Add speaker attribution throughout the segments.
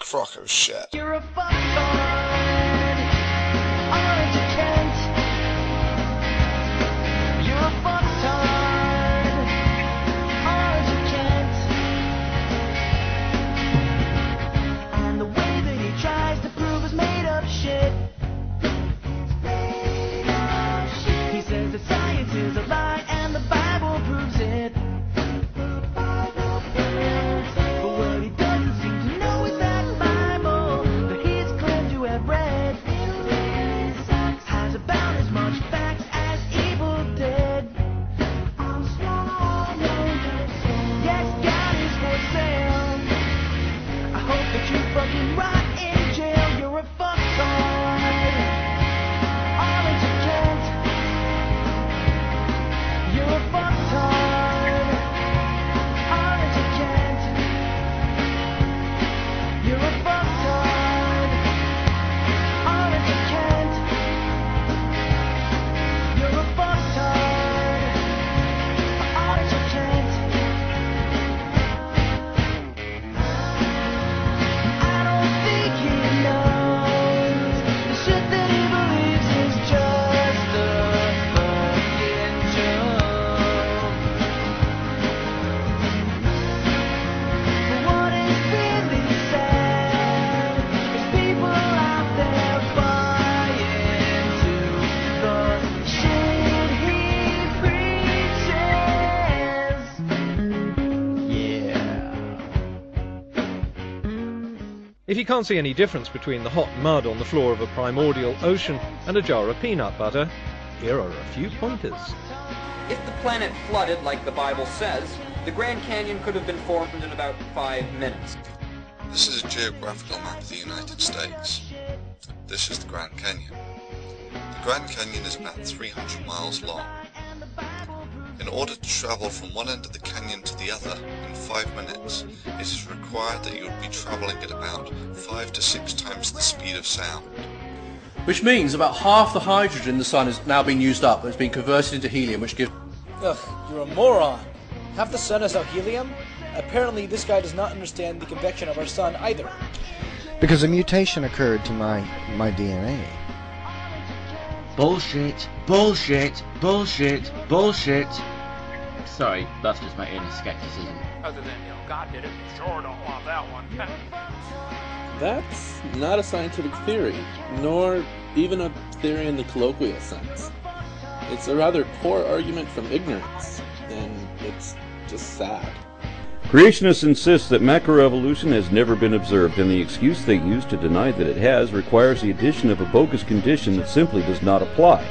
Speaker 1: crock of shit.
Speaker 2: You're a fucktard, aren't you, Kent? You're a fucktard, aren't you, Kent? And the way that he tries to prove is made up shit. He says that science is a lie and the Bible proves it. But what he doesn't seem to know is that Bible that he's claimed to have read has about as much facts as Evil Dead. Yes, God is for sale. I hope that you fucking rot in jail. You're a fucktard, aren't you, Kent? You're a fucktard, aren't you, Kent? You're a fucktard, aren't you, Kent? You're a fucktard, aren't you, Kent? I don't think he knows the shit that he believes is just a fucking joke. But what is really sad is people out there buying into the shit he preaches. Yeah.
Speaker 3: If you can't see any difference between the hot mud on the floor of a primordial ocean and a jar of peanut butter, here are a few pointers.
Speaker 4: If the planet flooded like the Bible says, the Grand Canyon could have been formed in about 5 minutes.
Speaker 1: This is a geographical map of the United States. This is the Grand Canyon. The Grand Canyon is about 300 miles long. In order to travel from one end of the canyon to the other in 5 minutes, it is required that you would be travelling at about 5 to 6 times the speed of sound.
Speaker 5: Which means about half the hydrogen in the sun has now been used up. It's been converted into helium, which gives...
Speaker 6: Ugh, you're a moron. Half the sun is now helium? Apparently this guy does not understand the convection of our sun either.
Speaker 7: Because a mutation occurred to my DNA.
Speaker 8: Bullshit, bullshit, bullshit, bullshit. Sorry, that's just my inner skepticism.
Speaker 9: Other than, God did it, sure don't want that one.
Speaker 10: That's not a scientific theory, nor even a theory in the colloquial sense. It's a rather poor argument from ignorance, and it's just sad.
Speaker 11: Creationists insist that macroevolution has never been observed, and the excuse they use to deny that it has requires the addition of a bogus condition that simply does not apply.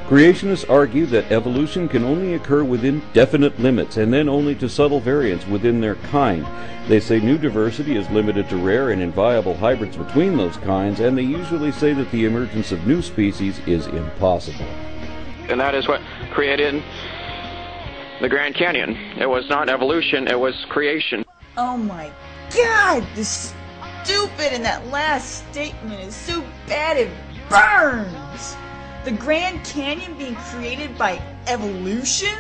Speaker 11: Creationists argue that evolution can only occur within definite limits, and then only to subtle variants within their kind. They say new diversity is limited to rare and inviable hybrids between those kinds, and they usually say that the emergence of new species is impossible.
Speaker 9: And that is what created the Grand Canyon. It was not evolution, it was creation.
Speaker 12: Oh my God, this stupid in that last statement is so bad it burns. The Grand Canyon being created by evolution?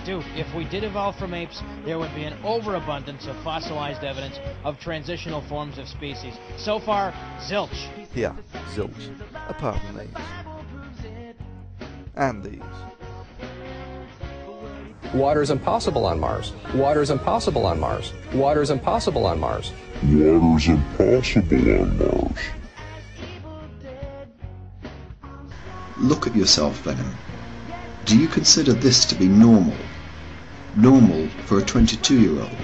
Speaker 13: Dude, if we did evolve from apes, there would be an overabundance of fossilized evidence of transitional forms of species. So far, zilch.
Speaker 14: Yeah, zilch. Apart from these. And these.
Speaker 15: Water is impossible on Mars. Water is impossible on Mars. Water is impossible on Mars.
Speaker 16: Water is impossible on Mars.
Speaker 17: Look at yourself, Venom. Do you consider this to be normal? Normal for a 22-year-old?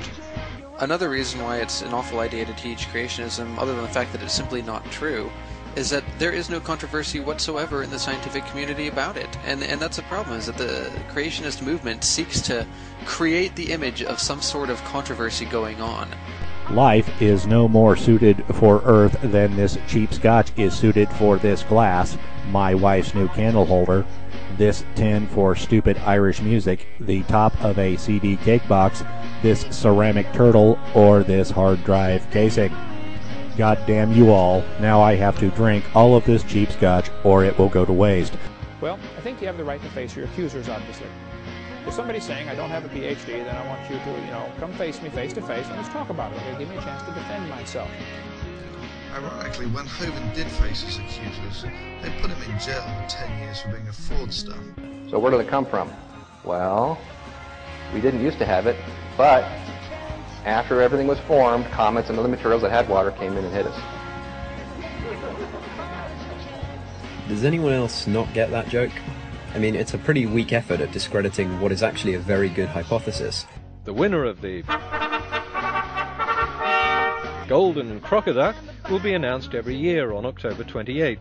Speaker 18: Another reason why it's an awful idea to teach creationism, other than the fact that it's simply not true, is that there is no controversy whatsoever in the scientific community about it. And that's the problem, is that the creationist movement seeks to create the image of some sort of controversy going on.
Speaker 19: Life is no more suited for Earth than this cheap scotch is suited for this glass, my wife's new candle holder, this tin for stupid Irish music, the top of a CD cake box, this ceramic turtle, or this hard drive casing. God damn you all, now I have to drink all of this cheap scotch or it will go to waste.
Speaker 9: Well, I think you have the right to face your accusers, obviously. If somebody's saying I don't have a PhD, then I want you to, come face me face to face and let's talk about it. Okay? Give me a chance to defend myself.
Speaker 1: Ironically, when Hovind did face his accusers, they put him in jail for 10 years for being a fraudster.
Speaker 15: So where did it come from? Well, we didn't used to have it, but after everything was formed, comets and other materials that had water came in and hit us.
Speaker 20: Does anyone else not get that joke? I mean, it's a pretty weak effort at discrediting what is actually a very good hypothesis.
Speaker 3: The winner of the Golden Crocodile will be announced every year on October 28.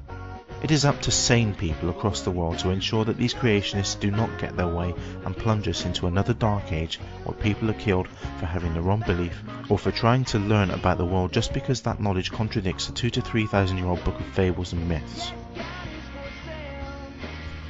Speaker 21: It is up to sane people across the world to ensure that these creationists do not get their way and plunge us into another dark age where people are killed for having the wrong belief or for trying to learn about the world just because that knowledge contradicts a 2,000 to 3,000 year old book of fables and myths.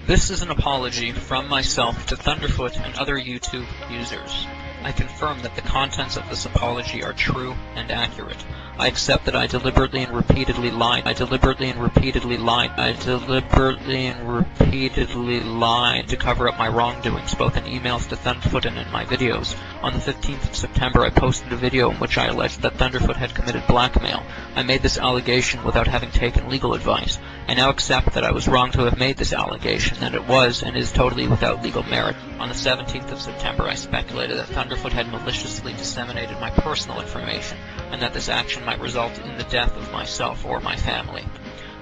Speaker 22: This is an apology from myself to Thunderfoot and other YouTube users. I confirm that the contents of this apology are true and accurate. I accept that I deliberately and repeatedly lied. I deliberately and repeatedly lied. I deliberately and repeatedly lied to cover up my wrongdoings, both in emails to Thunderfoot and in my videos. On the 15th of September, I posted a video in which I alleged that Thunderfoot had committed blackmail. I made this allegation without having taken legal advice. I now accept that I was wrong to have made this allegation, and it was and is totally without legal merit. On the 17th of September, I speculated that Thunderfoot had maliciously disseminated my personal information, and that this action might result in the death of myself or my family.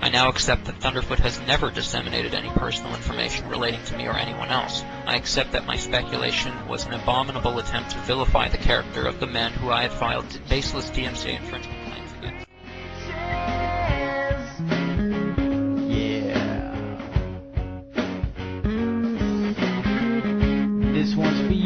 Speaker 22: I now accept that Thunderfoot has never disseminated any personal information relating to me or anyone else. I accept that my speculation was an abominable attempt to vilify the character of the man who I had filed baseless DMCA infringement claims against.
Speaker 2: This one's for you.